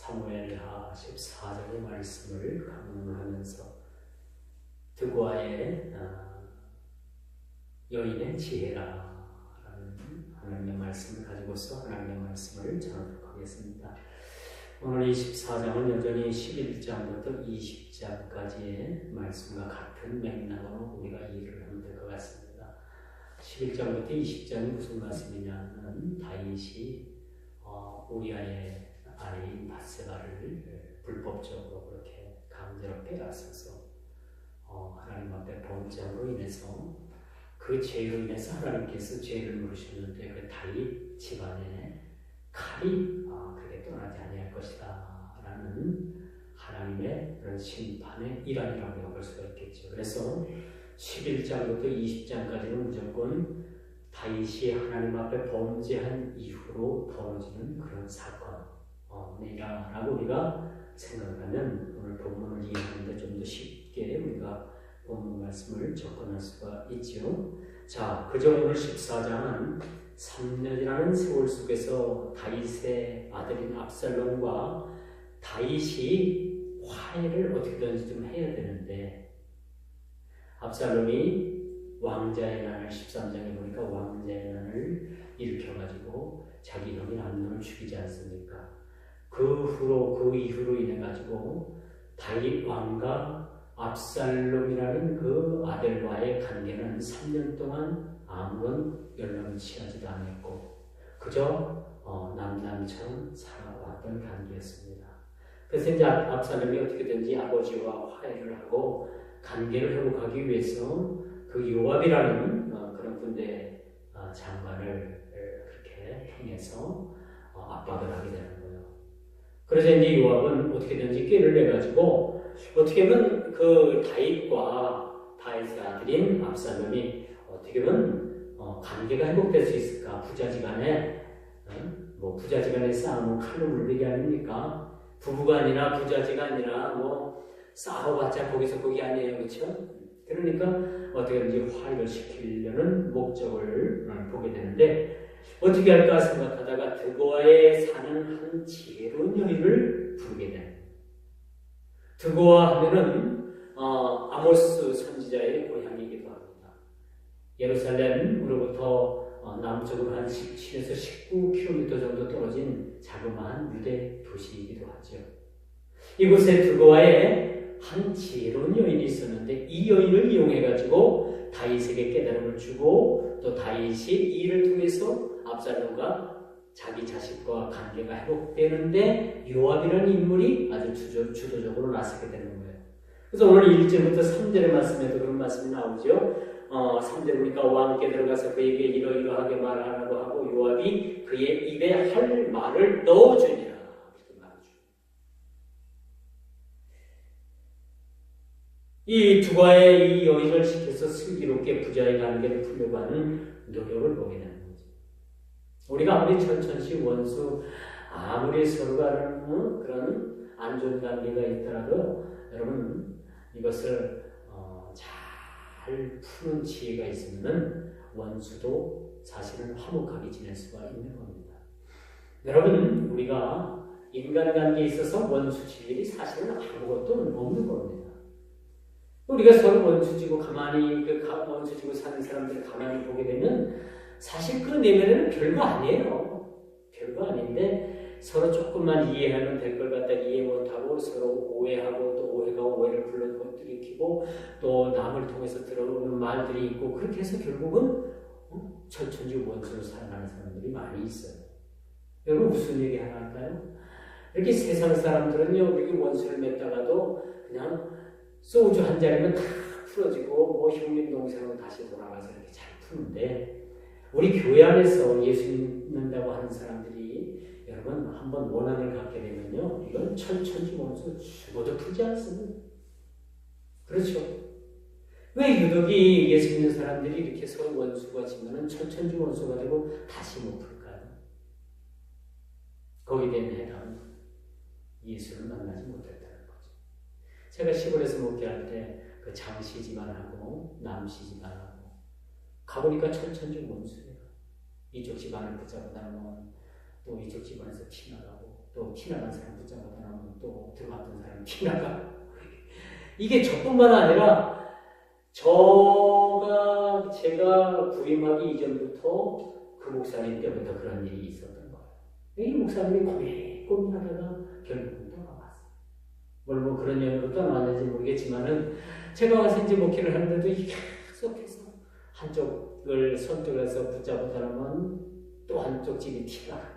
사무엘하 14장의 말씀을 강론하면서 드고아의 여인의 지혜라 라는 하나님의 말씀을 가지고서 하나님의 말씀을 전하도록 하겠습니다. 오늘 24장은 여전히 11장부터 20장까지의 말씀과 같은 맥락으로 우리가 이해를 하면 될 것 같습니다. 11장부터 20장이 무슨 말씀이냐는 다윗이 우리아의 아내인 밧세바를 불법적으로 그렇게 강제로 빼앗아서 하나님 앞에 범죄함으로 인해서 그 죄로 인해서 하나님께서 죄를 물으셨는데 그 다윗 집안에 칼이 그렇게 떠나지 아니할 것이다 라는 하나님의 그런 심판의 일환이라고 볼 수가 있겠죠. 그래서 11장부터 20장까지는 무조건 다윗이 하나님 앞에 범죄한 이후로 벌어지는 그런 사건이라고 우리가 생각을 하면 오늘 본문을 이해하는데 좀 더 쉽게 우리가 본문 말씀을 접근할 수가 있죠. 자, 그저 오늘 14장은 3년이라는 세월 속에서 다윗의 아들인 압살롬과 다윗이 화해를 어떻게든지 좀 해야 되는데 압살롬이 왕자의 난을 13장에 보니까 왕자의 난을 일으켜가지고 자기 형인 암논을 죽이지 않습니까? 그 이후로 인해가지고 다윗 왕과 압살롬이라는 그 아들과의 관계는 3년 동안 아무런 연락을 취하지도 않았고 그저 남남처럼 살아왔던 관계였습니다. 그래서 이제 압살롬이 어떻게든지 아버지와 화해를 하고 관계를 회복하기 위해서 그 요압이라는 그런 군대 장관을 그렇게 통해서 압박을 하게 되는 거예요. 그래서 이제 요압은 어떻게든지 꾀를 내가지고 어떻게 보면 그 다윗의 아들인 압살롬이 어떻게 보면 관계가 회복될 수 있을까? 부자지간에 부자지간의 싸움은 칼로 물리기 아닙니까? 부부간이나 부자지간이나 싸워봤자 거기서 거기 아니에요, 그렇죠? 그러니까 어떻게든지 화해를 시키려는 목적을 보게 되는데 어떻게 할까 생각하다가 드고아에 사는 한 지혜로운 여인을 부르게 됩니다. 드고아 하면은 아모스 선지자의 고향이기도 합니다. 예루살렘으로부터 남쪽으로 한 17에서 19km 정도 떨어진 자그마한 유대 도시이기도 하죠. 이곳에 드고아에 한 지혜로운 여인이 있었는데 이 여인을 이용해가지고 다윗에게 깨달음을 주고 또 다윗이 이 일을 통해서 압살롬과 자기 자식과 관계가 회복되는데 요압이라는 인물이 아주 주도적으로 나서게 되는 거예요. 그래서 오늘 1절부터 3절의 말씀에도 그런 말씀이 나오죠. 3절 보니까 왕께 들어가서 그에게 이러이러하게 말하라고 하고 요압이 그의 입에 할 말을 넣어주니라. 이렇게 말해줘. 이 두가의 이 여인을 시켜서 슬기롭게 부자의 관계를 풀려고 하는 노력을 보게 되는 거죠. 우리가 아무리 천천씩 원수, 아무리 서로가 그런 안 좋은 관계가 있더라도 여러분 이것을 잘 푸는 지혜가 있으면 원수도 사실은 화목하게 지낼 수가 있는 겁니다. 여러분 우리가 인간관계에 있어서 원수질 일이 사실은 아무것도 없는 겁니다. 우리가 서로 원수지고 가만히 원수지고 사는 사람들을 가만히 보게 되면 사실 그 내면에는 별거 아니에요. 별거 아닌데 서로 조금만 이해하면 될 걸 갖다 이해 못하고 서로 오해하고 또 오해가 오해를 불러일으키고 또 남을 통해서 들어오는 말들이 있고 그렇게 해서 결국은 천천히 원수로 살아가는 사람들이 많이 있어요. 여러분 무슨 얘기 하나 할까요? 이렇게 세상 사람들은요 이렇게 원수를 맺다가도 그냥 소주 한 잔이면 다 풀어지고 형님 동생은 다시 돌아가서 이렇게 잘 푸는데 우리 교회 안에서 예수 믿는다고 하는 사람들이 여러분 한번 원한을 갖게 되면요 이건 천천히 원수 죽어도 풀지 않습니다. 그렇죠? 왜 유독이 예수 믿는 사람들이 이렇게 서로 원수가 지면은 천천히 원수가 되고 다시 못 풀까요? 거기에 대한 대답은 예수를 만나지 못했다는 거죠. 제가 시골에서 목회할 때 그 장씨 집안하고 남씨 집안하고 가보니까 천천히 원수예요. 이쪽 집안을 붙잡고 나면 또 이쪽 집안에서 티나가고 또 티나간 사람 붙잡아다 놓으면 또 들어갔던 사람 티나가고 이게 저뿐만 아니라 제가 부임하기 이전부터 그 목사님 때부터 그런 일이 있었던 거예요. 이 목사님이 고민하다가 결국은 떠나갔어요. 뭐 그런 이유로 떠나왔는지 모르겠지만은 제가 와서 이제 목회를 하는데도 계속해서 한쪽을 선택해서 붙잡은 사람은 또 한쪽 집이 티나가고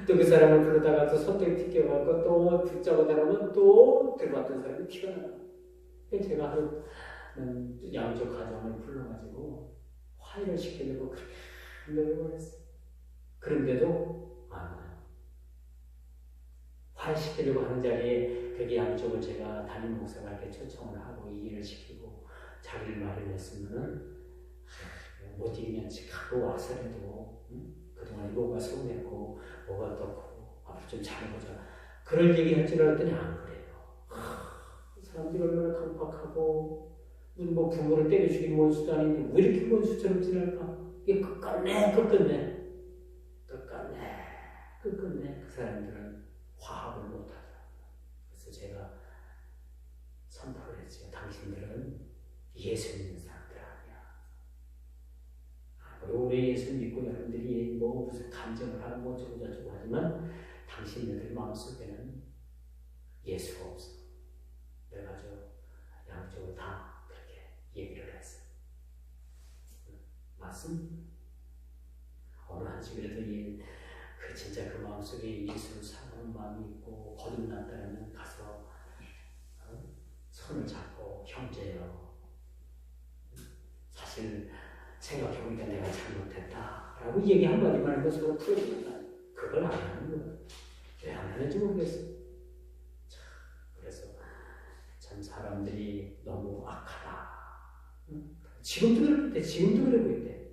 또 그 사람을 부르다가 또 선택이 튀겨가고 또 붙잡은 사람은 또 들어왔던 사람이 튀어나가고 제가 하루는 양쪽 가정을 불러가지고 화해를 시키려고 그렇게 노력을 했어요. 그런데도 안 와요. 화해시키려고 하는 자리에 거기 양쪽을 제가 담임 목사가 이렇게 초청을 하고 이해를 시키고 자리를 마련했으면은 못 이기면 가고 와서라도 그동안 뭐가 서운했고 뭐가 떴고 앞으로 좀 잘해보자 그럴 얘기 할 줄 알았더니 안 그래요. 사람들이 얼마나 강박하고 무슨 뭐 부모를 때려 죽이는 원수도 아닌데 왜 이렇게 원수처럼 지낼까? 이게 끝끝내 그 사람들은 화합을 못하더라고요. 그래서 제가 선포를 했죠. 당신들은 예수 믿는 사람들 아니야. 우리 예수 믿고 여러분들이 뭐 무슨 감정을 하고 뭐 저쩌고 하지만 당신들 마음속에는 예수가 없어. 내가 양쪽을 다 그렇게 얘기를 했어요. 맞습니다. 어느 한식이라도 그 진짜 그 마음속에 예수를 사랑하는 마음이 있고 거듭났다면 가서 손을 잡고 형제여 사실 생각해보니까 내가 잘못했다 라고 얘기 한마디만 해도 서로 풀어주니까 그걸 안 하는 거예요. 왜 안 하는지 모르겠어요. 그래서 참 사람들이 너무 악하다. 지금도 그럴 때, 지금도 그러고 있대.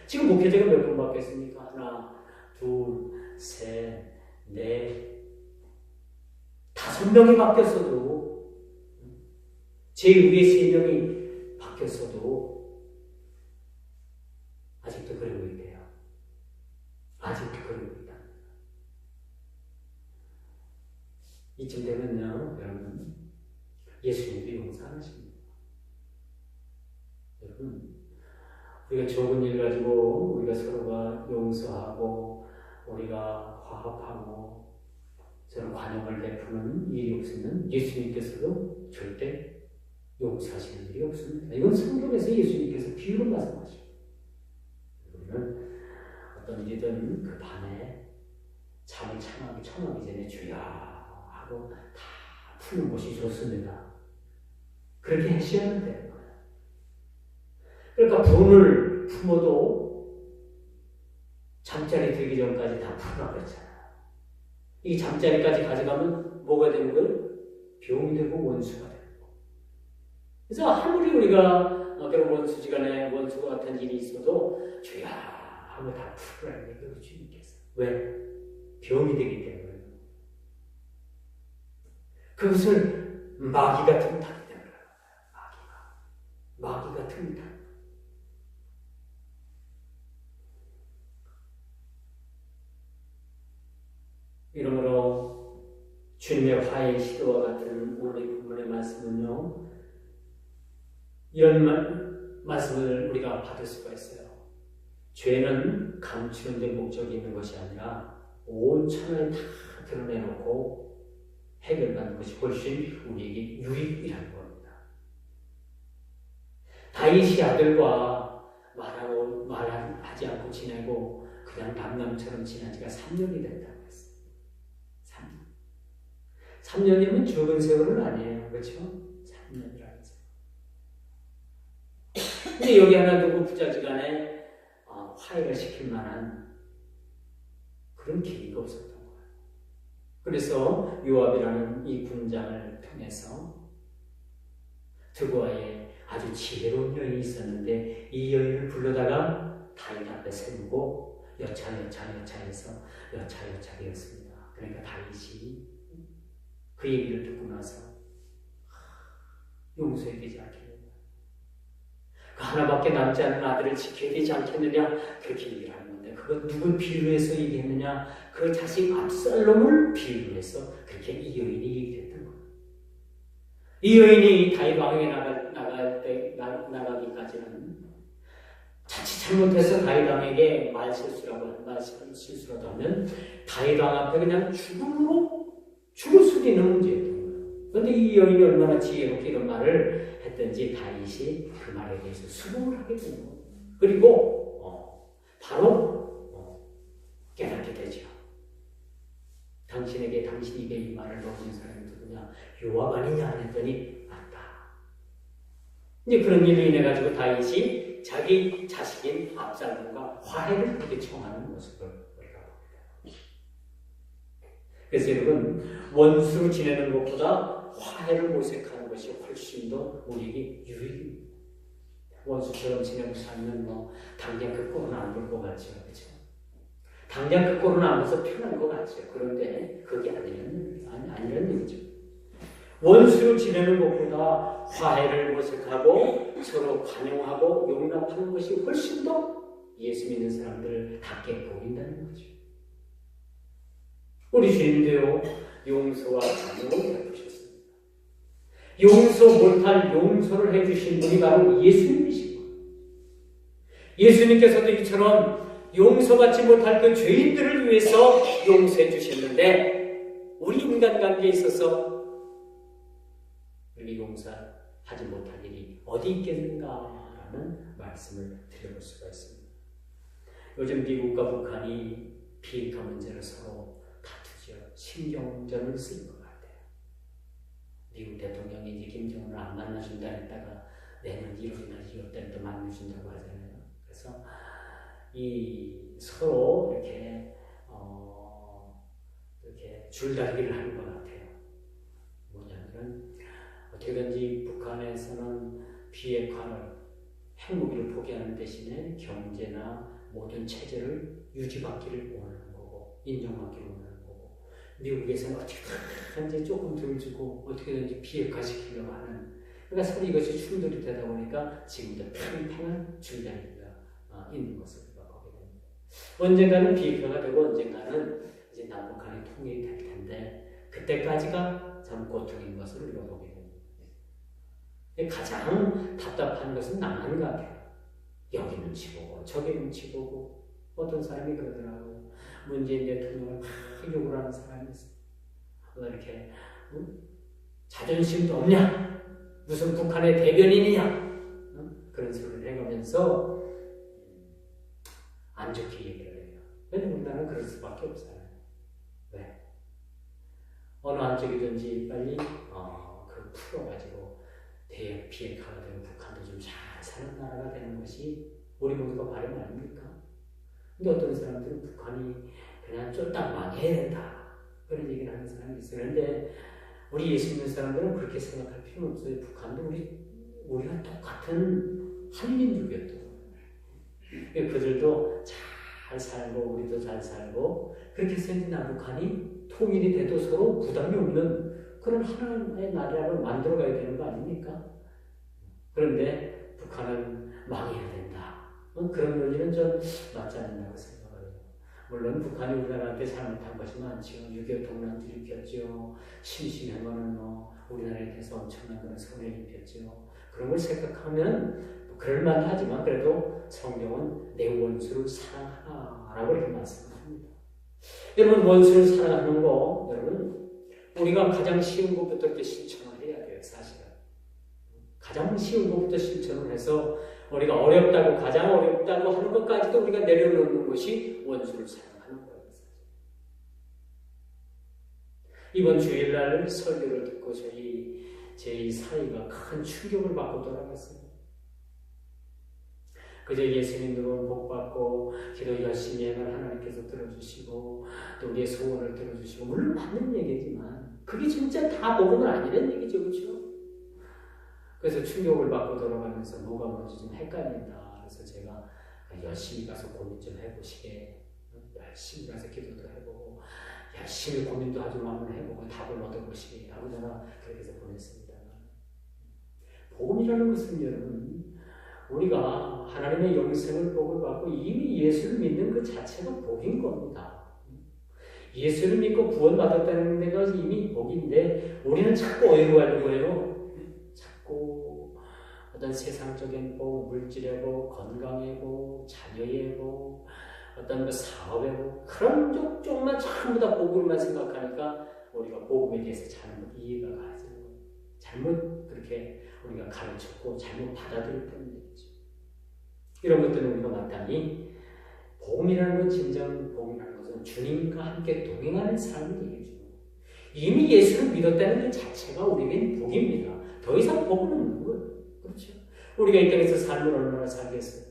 지금 목회자가 몇 번 바뀌었습니까? 하나, 둘, 셋, 넷, 5명이 바뀌었어도 제 위에 3명이 바뀌었어도 아직도 그러고 있대요. 아직도 그러고 있다. 이쯤 되면요, 여러분, 예수님도 용서 안 하십니다. 여러분, 우리가 좋은 일 가지고 우리가 서로가 용서하고 우리가 화합하고 서로 관용을 베푸는 일이 없으면 예수님께서도 절대 용서하시는 일이 없습니다. 이건 성경에서 예수님께서 비유로 말씀하십니다. 우리는 어떤 일이든 그 밤에 잠을 청하기 전에 주야 하고 다 푸는 것이 좋습니다. 그렇게 하셔야 돼요. 그러니까 돈을 품어도 잠자리 들기 전까지 다 풀어라 그랬잖아요. 이 잠자리까지 가져가면 뭐가 되는 거예요? 병이 되고 원수가 되는 거예요. 그래서 아무리 우리가 그런 원수지간에 원수가 같은 일이 있어도 주야 하고 다 풀으라는 얘기를 주님께서. 왜? 병이 되기 때문에. 그것을 마귀가 틈타기 때문에. 마귀가 틈타. 이러므로 주님의 화해의 시도와 같은 오늘 본문의 말씀은요, 이런 말씀을 우리가 받을 수가 있어요. 죄는 감추는 데 목적이 있는 것이 아니라 온 천하에 다 드러내놓고 해결받는 것이 훨씬 우리에게 유익이라는 겁니다. 다윗이 아들과 말하지 않고 지내고 그냥 남남처럼 지난 지가 3년이 됐다고 했어요. 3년이면 적은 세월은 아니에요. 그렇죠? 3년이라는 세월. 근데 여기 하나 두고 부자지간에 화해를 시킬 만한 그런 계기가 없었던 거예요. 그래서 요압이라는 이 군장을 통해서 드고아에 아주 지혜로운 여인이 있었는데 이 여인을 불러다가 다윗 앞에 세우고 여차여차해서 여차여차였습니다. 그러니까 다윗이 그 얘기를 듣고 나서 용서해야 되지 않겠느냐, 그 하나밖에 남지 않은 아들을 지켜야 되지 않겠느냐, 그렇게 얘기를 하는 건데 그걸 그 누굴 비유해서 얘기했느냐? 그 자식 압살롬을 비유해서 그렇게 이 여인이 얘기했던 거예요. 이 여인이 다윗 왕에게 나가기까지는 자칫 잘못해서 다윗 왕에게 말실수라도 하면 다윗 왕 앞에 그냥 죽을 수도 있는 문제였던 거예요. 그런데 이 여인이 얼마나 지혜롭게 이런 말을 했든지 다윗이 그 말에 대해서 수긍을 하게 되는 거예요. 그리고 바로 깨닫게 되죠. 당신 입에 이 말을 넣은 사람이 누구냐? 요압 아니냐 했더니 맞다. 이제 그런 일로 인해 가지고 다윗이 자기 자식인 압살롬과 화해를 그렇게 청하는 모습을 우리가 봅니다. 그래서 여러분, 원수로 지내는 것보다 화해를 모색하는 것이 훨씬 더 우리에게 유익입니다. 원수처럼 지내고 살면 당장 그 꼴은 안 볼 것 같죠. 그렇죠? 당장 그 꼴은 안 봐서 편한 것 같죠. 그런데 그게 아니라는 얘기죠. 원수로 지내는 것보다 화해를 모색하고 서로 관용하고 용납하는 것이 훨씬 더 예수 믿는 사람들답게 보인다는 거죠. 우리 주님도요, 용서와 관용을 베푸셨습니다. 용서 못할 용서를 해주신 분이 바로 예수님이신 거예요. 예수님께서도 이처럼 용서받지 못할 그 죄인들을 위해서 용서해 주셨는데 우리 인간관계에 있어서 우리 용서하지 못할 일이 어디 있겠는가라는 말씀을 드려볼 수가 있습니다. 요즘 미국과 북한이 비핵화 문제를 서로 다투죠. 신경전을 쓰는 것 같아요. 미국 대통령이 이제 김정은을 안 만나준다 했다가 내년 1월이나 2월달에 또 만나준다고 하잖아요. 그래서 이 서로 이렇게 줄다리기를 하는 것 같아요. 뭐냐면 어떻게든지 북한에서는 비핵화를 핵무기를 포기하는 대신에 경제나 모든 체제를 유지받기를 원하는 거고 인정받기를 원하는 거고 미국에서는 어떻게든지 조금 덜 주고 어떻게든지 비핵화시키려고 하는 그러니까 서로 이것이 충돌이 되다 보니까 지금도 팽팽한 줄다리기가 있는 것을 우리가 보게 됩니다. 언젠가는 비핵화가 되고 언젠가는 이제 남북한이 통일이 될 텐데 그때까지가 참 고통인 것을 우리가 보게 됩니다. 가장 답답한 것은 나만 같아요. 여기 눈치 보고 저기 눈치 보고 어떤 사람이 그러더라고요. 문재인 대통령을 막 욕을 하는 사람이 있어요. 너 이렇게 자존심도 없냐? 무슨 북한의 대변인이냐? 그런 소리를 해가면서 안 좋게 얘기를 해요. 왜냐면 우리나라는 그럴 수밖에 없어요. 왜? 어느 한쪽이든지 빨리 그 풀어가지고 비핵화가 되고 북한도 좀 잘 사는 나라가 되는 것이 우리 모두가 바람 아닙니까? 근데 어떤 사람들은 북한이 그냥 쫄딱 망해야 된다 그런 얘기를 하는 사람이 있어요. 그런데 우리 예수 믿는 사람들은 그렇게 생각할 필요는 없어요. 북한도 우리가 똑같은 한민족이었던 거예요. 그들도 잘 살고 우리도 잘 살고 그렇게 해서 남북한이 통일이 돼도 서로 부담이 없는 그런 하나의 나라를 만들어가야 되는 거 아닙니까? 그런데 북한은 망해야 된다. 그런 논리는 좀 맞지 않는다고 생각해요. 물론 북한이 우리나라한테 잘못한 것이 많죠. 6.25 동란도 일으켰죠. 심심해서는 우리나라에 대해서 엄청난 그런 손해를 입혔죠. 그런 걸 생각하면 그럴만하지만 그래도 성경은 내 원수를 사랑하라고 이렇게 말씀합니다. 여러분 원수를 사랑하는 거 여러분 우리가 가장 쉬운 것부터 이렇게 실천을 해야 돼요. 사실은 가장 쉬운 것부터 실천을 해서 우리가 가장 어렵다고 하는 것까지도 우리가 내려놓는 것이 원수를 사랑하는 거예요. 이번 주일날 설교를 듣고 제 사이가 큰 충격을 받고 돌아갔어요. 그저 예수 믿는 복받고 기도 열심히 하면 하나님께서 들어주시고 또 우리의 소원을 들어주시고 물론 맞는 얘기지만 그게 진짜 다 복음은 아니라는 얘기죠. 그렇죠? 그래서 충격을 받고 돌아가면서 뭐가 뭔지 좀 헷갈린다. 그래서 제가 열심히 가서 고민 좀 해보시게 열심히 가서 기도도 해보고 열심히 고민도 아주 한번 해보고 답을 얻어보시게 아무데나 그렇게 해서 보냈습니다. 복음이라는 것은 여러분 우리가 하나님의 영생을 복을 받고 이미 예수를 믿는 그 자체가 복인 겁니다. 예수를 믿고 구원받았다는 데가 이미 복인데 우리는 자꾸 어디로 가려고 해요? 자꾸 어떤 세상적인 복, 물질의 복, 건강의 복, 자녀의 복, 어떤 그 사업의 복, 그런 쪽만 전부 다 복으로만 생각하니까 우리가 복음에 대해서 잘못 이해가 가죠. 잘못 그렇게 우리가 가르쳤고 잘못 받아들일 때문이죠. 이런 것들은 우리가 마땅히 복음이라는 건 진정 복음이라는 것은 주님과 함께 동행하는 삶을 얘기해주는 거예요. 이미 예수를 믿었다는 것 자체가 우리에겐 복입니다. 더 이상 복은 없는 거예요. 그렇죠? 우리가 이 땅에서 삶을 얼마나 살겠어요?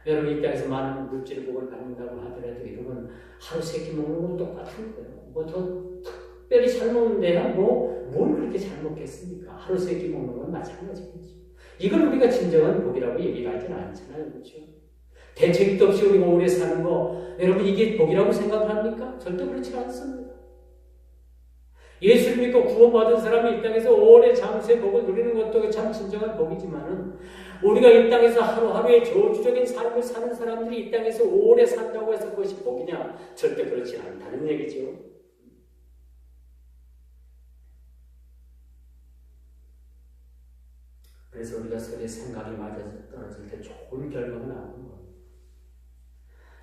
여러분 이 땅에서 많은 물질의 복을 받는다고 하더라도 이러면 하루 세 끼 먹는 건 똑같은 거예요. 뭐 더 특별히 잘 먹는데야 뭘 그렇게 잘 먹겠습니까? 하루 세 끼 먹는 건 마찬가지겠죠. 이걸 우리가 진정한 복이라고 얘기를 하진 않잖아요. 그렇죠? 대책도 없이 우리가 오래 사는 거 여러분 이게 복이라고 생각합니까? 절대 그렇지 않습니다. 예수를 믿고 구원받은 사람이 이 땅에서 오래 장수의 복을 누리는 것도 참 진정한 복이지만은 우리가 이 땅에서 하루하루의 저주적인 삶을 사는 사람들이 이 땅에서 오래 산다고 해서 그것이 복이냐? 절대 그렇지 않다는 얘기죠. 그래서 우리가 서로의 생각이 맞아 떨어질 때 좋은 결과가 나오는 거예요.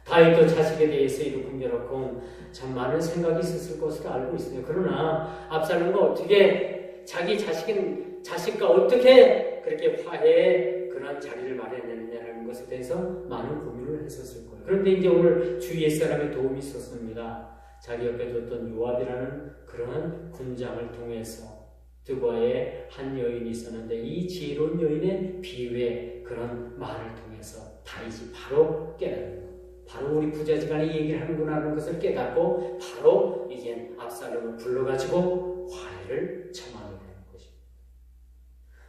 다윗도 자식에 대해서 이렇게 궁결하고 참 많은 생각이 있었을 것으로 알고 있어요. 그러나 압살롬과 어떻게 자기 자식과 어떻게 그렇게 화해에 그런 자리를 마련했느냐는 것에 대해서 많은 고민을 했었을 거예요. 그런데 이제 오늘 주위의 사람의 도움이 있었습니다. 자기 옆에 뒀던 요압이라는 그런 군장을 통해서 드과에 한 여인이 있었는데 이 지혜로운 여인의 비유의 그런 말을 통해서 다윗이 바로 깨달은 거예요. 바로 우리 부자지간에 얘기를 하는구나 하는 것을 깨닫고 바로 이제 압살롬을 불러가지고 화해를 청하게 되는 것입니다.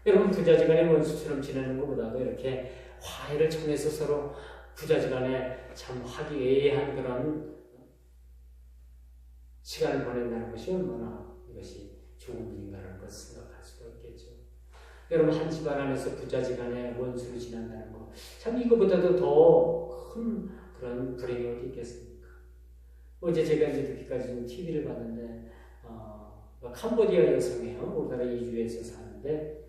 여러분 부자지간에 원수처럼 지내는 것보다도 이렇게 화해를 청해서 서로 부자지간에 참 화기애애한 그런 시간을 보낸다는 것이 얼마나 이것이 좋은 일인가라는 것을 생각할 수가 있겠죠. 여러분 한 집안 안에서 부자지간에 원수로 지낸다는 것, 참 이거보다도 더 큰 그런 불행이 어디 있겠습니까? 어제 제가 이제 듣기까지 좀 TV를 봤는데 캄보디아 여성이에요. 우리나라 이주에서 사는데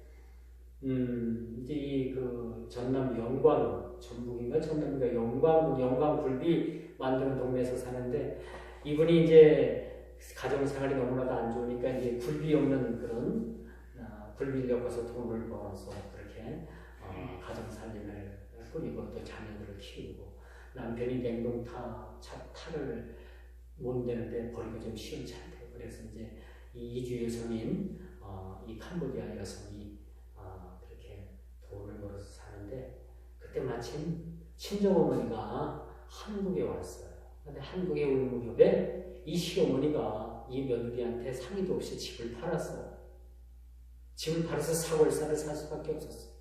이제 그 전남 영광 전북인가 전남인가 영광 굴비 만드는 동네에서 사는데 이분이 이제 가정생활이 너무나도 안 좋으니까 이제 굴비 없는 그런 굴비를 엮어서 돈을 벌어서 그렇게 가정 살림을 꾸리고 또 자녀들을 키우고 남편이 탈을 못 내는데 버리기가 좀 시원치 않대요. 그래서 이제 이 이주 여성인 이 캄보디아 여성이 그렇게 돈을 벌어서 사는데 그때 마침 친정어머니가 한국에 왔어요. 근데 한국에 올 무렵에 이 시어머니가 이 며느리한테 상의도 없이 집을 팔았어요. 집을 팔아서 사골사를 살 수밖에 없었어요.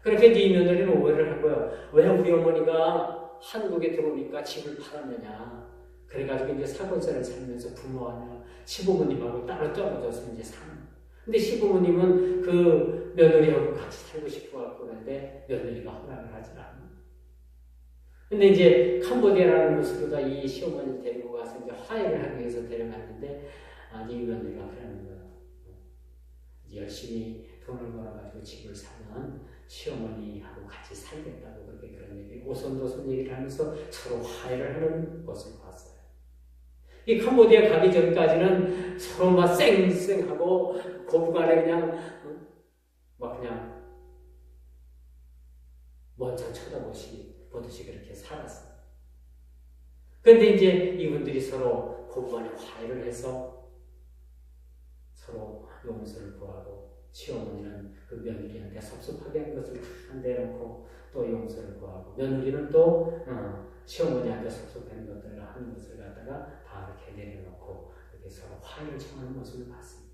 그렇게 이 며느리는 오해를 한 거예요. 왜 우리 어머니가 한국에 들어오니까 집을 팔았느냐. 그래가지고 이제 사골사를 살면서 부모하냐. 시부모님하고 따로 떨어져서 이제 사는. 근데 시부모님은 그 며느리하고 같이 살고 싶어갖고 그런데 며느리가 허락을 하지 않아요. 근데 이제 캄보디아라는 곳으로다 이 시어머니를 데리고 가서 이제 화해를 하기 위해서 데려갔는데 이 며느리가 그러는 거예요. 열심히 돈을 벌어가지고 집을 사면 시어머니하고 같이 살겠다고 그렇게 그런 얘기, 오손도손 얘기를 하면서 서로 화해를 하는 것을 봤어요. 이 캄보디아 가기 전까지는 서로 막 쌩쌩하고 고부간에 그냥 먼저 쳐다보듯이 그렇게 살았어요. 그런데 이제 이분들이 서로 고부간에 화해를 해서 서로 용서를 구하고 시어머니는 그 며느리한테 섭섭하게 한 것을 다 내놓고 또 용서를 구하고 며느리는 또 시어머니한테 섭섭한 것들을 하는 것을 갖다가 다 이렇게 내려놓고 이렇게 서로 화해를 청하는 모습을 봤습니다.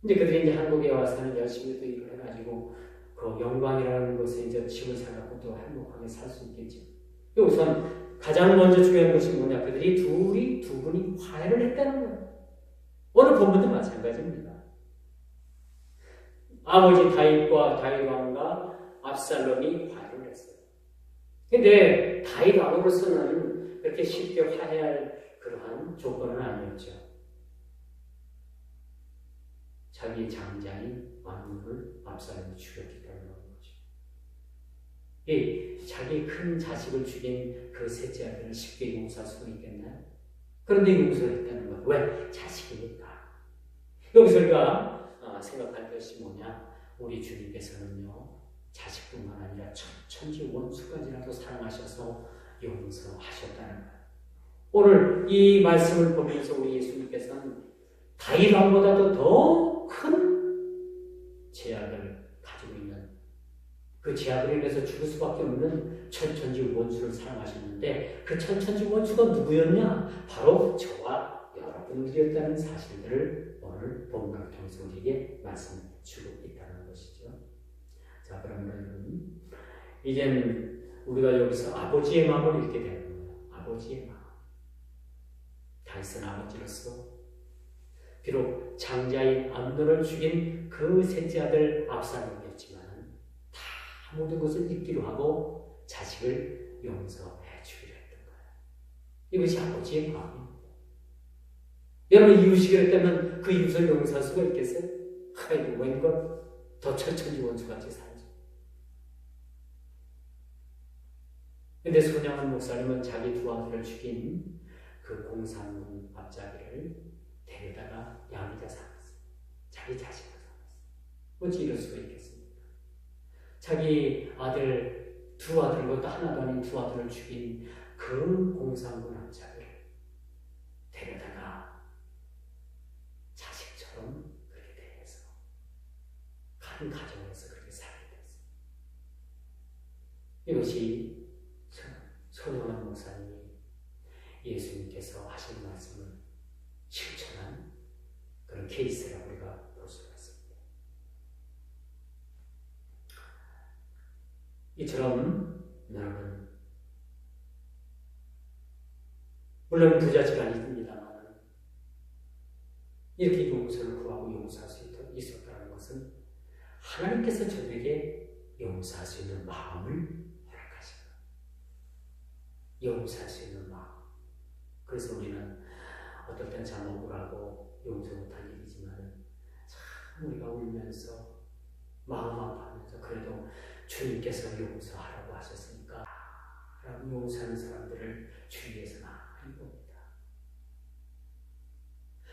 이제 그들이 이제 한국에 와서는 열심히 또 일을 해가지고 그 영광이라는 곳에 이제 집을 사갖고 또 행복하게 살 수 있겠죠. 우선 가장 먼저 중요한 것이 뭐냐? 그들이 두 분이 화해를 했다는 거예요. 오늘 본문도 마찬가지입니다. 아버지 다윗 왕과 압살롬이 화해를 했어요. 근데 다윗 왕으로서는 그렇게 쉽게 화해할 그러한 조건은 아니었죠. 자기 장자인 왕후를 압살롬이 죽였기 때문에 거죠. 자기 큰 자식을 죽인 그 셋째 아들을 쉽게 용서할 수 있겠나요? 그런데 용서했다는 것. 왜? 자식이니까. 여기서 우리가 생각할 것이 뭐냐? 우리 주님께서는요, 자식뿐만 아니라 천지 원수까지라도 사랑하셔서 용서하셨다는 거예요. 오늘 이 말씀을 보면서 우리 예수님께서는 다윗 왕보다도 더 큰 죄악을 가지고 있는, 그 죄악을 인해서 죽을 수밖에 없는 천천지 원수를 사랑하셨는데, 그 천천지 원수가 누구였냐? 바로 저와 여러분들이었다는 사실들을 오늘 본문을 통해서 우리에게 말씀해주고 있다는 것이죠. 자, 그러면 이제는 우리가 여기서 아버지의 마음을 읽게 되는 거예요. 아버지의 마음. 다윗은 아버지로서 비록 장자인 암논을 죽인 그 셋째 아들 압살롬이었지만 다 모든 것을 잊기로 하고 자식을 용서해 주기로 했던 거예요. 이것이 아버지의 마음입니다. 여러분, 이웃이기로 했다면 그 이웃을 용서할 수가 있겠어요? 아이고, 웬걸 더 천천지 원수같이 살지. 근데 손양원 목사님은 자기 두 아들을 죽인 그 공산군 앞자기를 데려다가 양이자 삼았어요. 자기 자식을 삼았어요. 어찌 이럴 수가 있겠습니까? 자기 아들, 두 아들, 그것도 하나도 아닌 두 아들을 죽인 그 공산군 앞자기를 데려다가 자식처럼 그렇게 대해서 한 가정에서 그렇게 살게 됐어요. 이것이 손영환 목사님이 예수님께서 하신 말씀을 실천한 그런 케이스라고 우리가 볼 수가 있습니다. 이처럼 여러분, 물론 부자지가 아닙니다만 이렇게 용서를 구하고 용서할 수 있었다는 것은 하나님께서 저에게 용서할 수 있는 마음을 허락하신 거예요. 용서할 수 있는 마음. 그래서 우리는 어떨 땐 참 억울하고 용서 못한 일이지만 참 우리가 울면서 마음 아파하면서 그래도 주님께서 용서하라고 하셨으니까 라고 용서하는 사람들을 주위에서 많이 봅니다.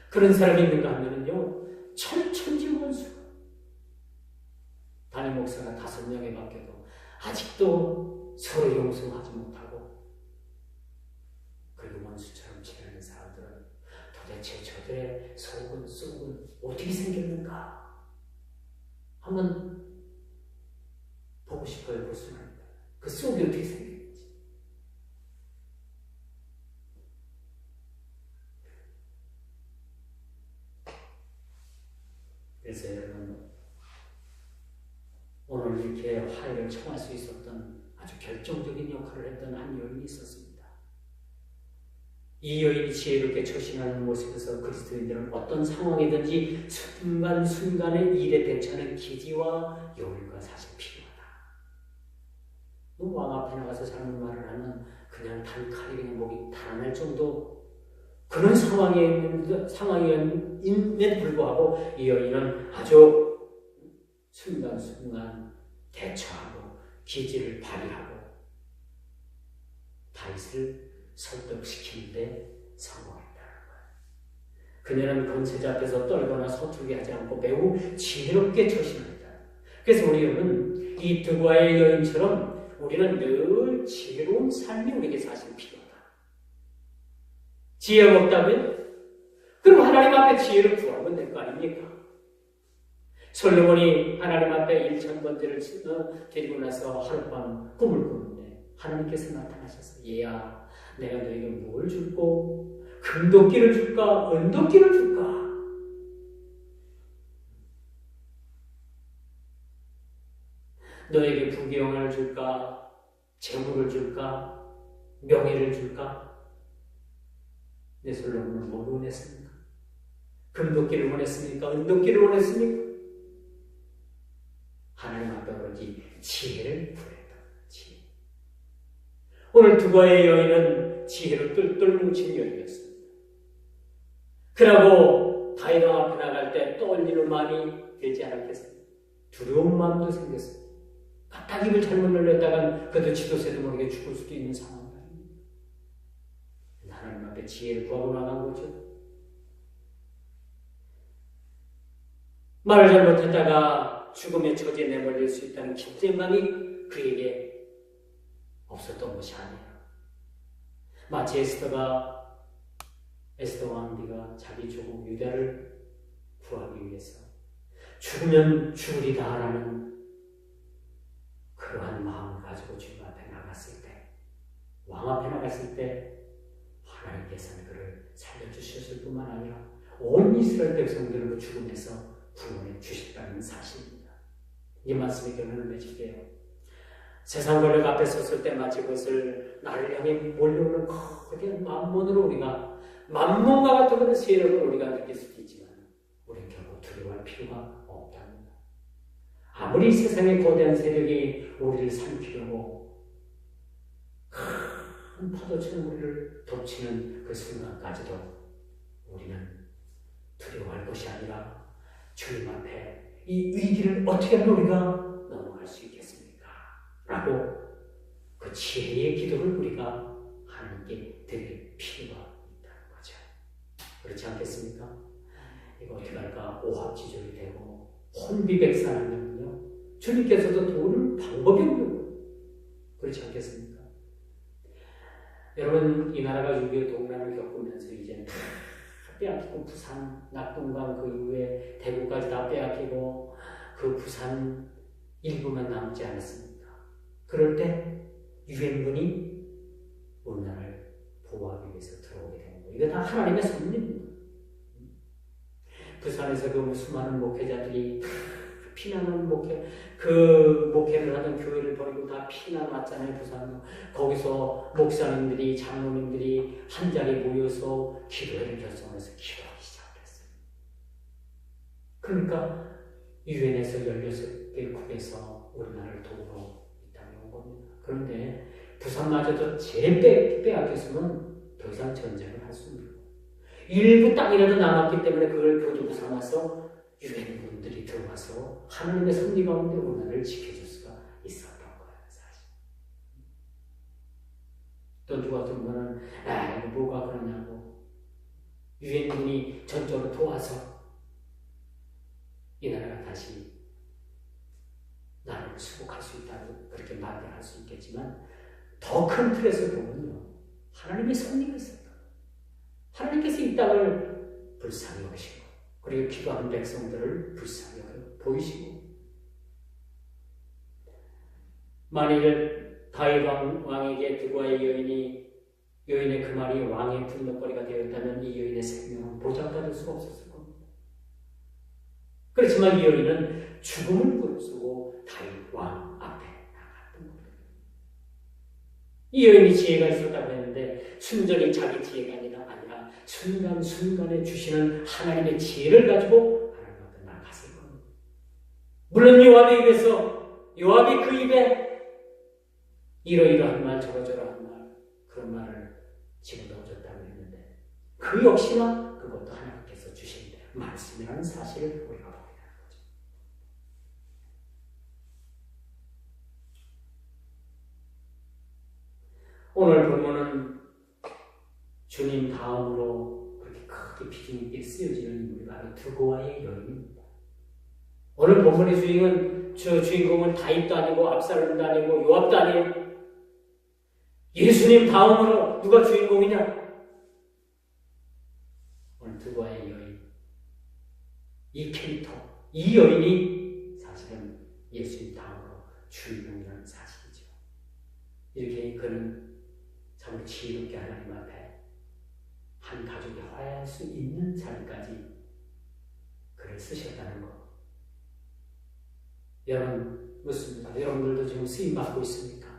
그런 사람이 있는가 하면요, 천지원수. 담임 목사가 5명에 맡겨도 아직도 서로 용서하지 못하고 그리고 원수처럼 지내는 사람들은 도대체 저들의 속은 어떻게 생겼는가 한번 보고 싶어요. 볼 수는 없다. 그 속이 어떻게 생겼는지. 그래서 여러분, 오늘 이렇게 화해를 청할 수 있었던 아주 결정적인 역할을 했던 한 여인이 있었습니다. 이 여인이 지혜롭게 처신하는 모습에서 그리스도인들은 어떤 상황이든지 순간순간의 일에 대처하는 기지와 여유가 사실 필요하다. 왕 앞에 나가서 잘못 말을 하면 그냥 단칼에 그냥 목이 달아날 정도 그런 상황임에도 불구하고 이 여인은 아주 순간순간 대처하고 기지를 발휘하고 다윗을 설득시키는데 성공했다는 거예요. 그녀는 권세자 앞에서 떨거나 서툴게 하지 않고 매우 지혜롭게 처신했다. 그래서 우리는 이 드고아의 여인처럼 우리는 늘 지혜로운 삶이 우리에게 사실 필요하다. 지혜가 없다면? 그럼 하나님 앞에 지혜를 구하면 될 거 아닙니까? 솔로몬이 하나님 앞에 1000번째를 드리고 나서 하룻밤 꿈을 꾸는데 하나님께서 나타나셔서 얘야, 내가 너에게 뭘 줄고 금도끼를 줄까 은도끼를 줄까? 너에게 부귀영화를 줄까 재물을 줄까 명예를 줄까? 내 솔로몬은 뭘 원했습니까? 금도끼를 원했습니까? 은도끼를 원했습니까? 하나님 앞에 오로지 지혜를 구했다. 지혜. 오늘 두바의 여인은 지혜로 똘똘 뭉친 여인이었습니다. 그러고 다이방 앞에 나갈 때 떨리는 마음이 되지 않았겠습니까? 두려운 마음도 생겼습니다. 까딱 입을 잘못 열렸다간 그도 지도새도 모르게 죽을 수도 있는 상황이 아닙니다. 하나님 앞에 지혜를 구하고 나간 거죠. 말을 잘못했다가 죽음의 처지에 내몰릴 수 있다는 긴장감이 그에게 없었던 것이 아니에요. 마치 에스더 왕비가 자기 조국 유다를 구하기 위해서 죽으면 죽으리다라는 그러한 마음을 가지고 주님 앞에 나갔을 때, 왕 앞에 나갔을 때 하나님께서는 그를 살려주셨을 뿐만 아니라 온 이스라엘 백성들을 죽음에서 구원해 주셨다는 사실입니다. 이 말씀에 결론을 맺을게요. 세상 권력 앞에 섰을 때 마치 그것을 나를 향해 몰려오는 거대한 만몬으로 우리가 만몬과 같은 그런 세력을 우리가 느낄 수도 있지만 우리는 결국 두려워할 필요가 없답니다. 아무리 세상의 거대한 세력이 우리를 삼키려고 큰 파도처럼 우리를 덮치는 그 순간까지도 우리는 두려워할 것이 아니라 주님 앞에 이 위기를 어떻게 하면 우리가 넘어갈 수 있겠습니까? 라고 그 지혜의 기도를 우리가 하나님께 드릴 필요가 있다는 거죠. 그렇지 않겠습니까? 이거 어떻게 할까? 오합지졸이 되고 혼비백산하면요 주님께서도 도울 방법이 없는 거예요. 그렇지 않겠습니까? 여러분, 이 나라가 6.25 동란을 겪으면서 이제 다 빼앗기고 부산, 낙동강 그 이후에 대구까지 다 빼앗기고 그 부산 일부만 남지 않았습니까? 그럴 때 유엔군이 우리나라를 보호하기 위해서 들어오게 되는 거예요. 이거 다 하나님의 섭리입니다. 부산에서 그 수많은 목회자들이 피난하는 그 목회를 하던 교회를 버리고 다 피난 왔잖아요, 부산으로. 거기서 목사님들이, 장로님들이 한 자리에 모여서 기도회를 결성해서 기도하기 시작했어요. 그러니까 유엔에서 16개국에서 우리나라를 도우러 이 땅에 온 겁니다. 그런데 부산마저도 빼앗겼으면 더 이상 전쟁을 할 수 없는 거예요. 일부 땅이라도 남았기 때문에 그걸 교두로 삼아서 유엔군들이 들어와서 하나님의 섭리 가운데 우리나라를 지켜줄 수가 있었던 거예요, 사실. 또 누가 들으면은, 이거 뭐가 그러냐고. 유엔군이 전적으로 도와서 이 나라가 다시 나라를 수복할 수 있다고 그렇게 말을 할 수 있겠지만, 더 큰 틀에서 보면요, 하나님의 섭리가 있었다. 하나님께서 이 땅을 불쌍히 여기시고, 그리고 기도하는 백성들을 불쌍히 보이시고, 만일 다윗 왕에게 두바의 여인의 그 말이 왕의 분노거리가 되었다면 이 여인의 생명은 보장받을 수가 없었을 겁니다. 그렇지만 이 여인은 죽음을 무릅쓰고 다윗 왕 앞에 나갔던 겁니다. 이 여인이 지혜가 있었다고 했는데 순전히 자기 지혜가 아니라 순간순간에 주시는 하나님의 지혜를 가지고 하나님 앞에 나갔을 겁니다. 물론 요압이 그 입에 이러이러한 말 저러저러한 말 그런 말을 집어넣어줬다고 했는데 그 역시나 그것도 하나님께서 주신 말씀이라는 사실을 우리가 보게 되는 거죠. 오늘 본문은 주님 다음으로 그렇게 크게 비중 있게 쓰여지는 인물이 바로 두고와의 여인입니다. 오늘 본문의 주인공은 다윗도 아니고 압살롬도 아니고 요압도 아니에요. 예수님 다음으로 누가 주인공이냐? 오늘 두고와의 여인. 이 캐릭터, 이 여인이 사실은 예수님 다음으로 주인공이라는 사실이죠. 이렇게 그는 참 지혜롭게 하나님 앞에 한 가족이 화해할 수 있는 자리까지 글을 쓰셨다는 것. 여러분 묻습니다. 여러분들도 지금 쓰임받고 있습니까?